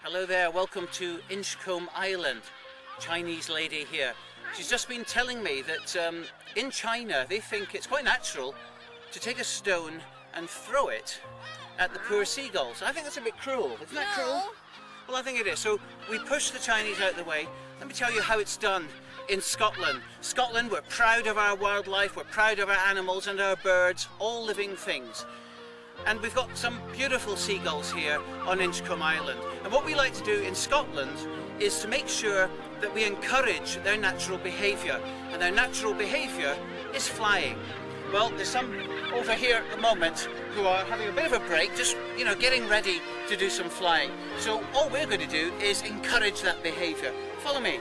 Hello there, welcome to Inchcombe Island. Chinese lady here. She's just been telling me that in China they think it's quite natural to take a stone and throw it at the poor seagulls. I think that's a bit cruel. Isn't that cruel? Well, I think it is. So we push the Chinese out of the way. Let me tell you how it's done in Scotland. Scotland, we're proud of our wildlife, we're proud of our animals and our birds, all living things. And we've got some beautiful seagulls here on Inchcombe Island. And what we like to do in Scotland is to make sure that we encourage their natural behaviour. And their natural behaviour is flying. Well, there's some over here at the moment who are having a bit of a break, just, you know, getting ready to do some flying. So all we're going to do is encourage that behaviour. Follow me.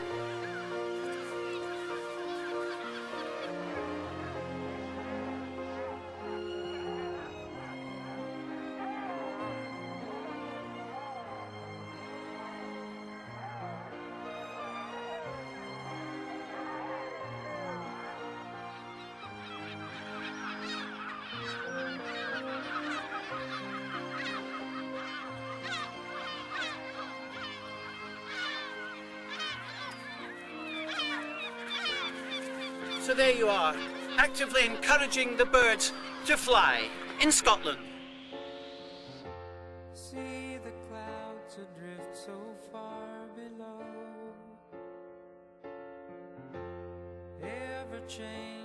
So there you are, actively encouraging the birds to fly in Scotland. See the clouds adrift so far below, ever change.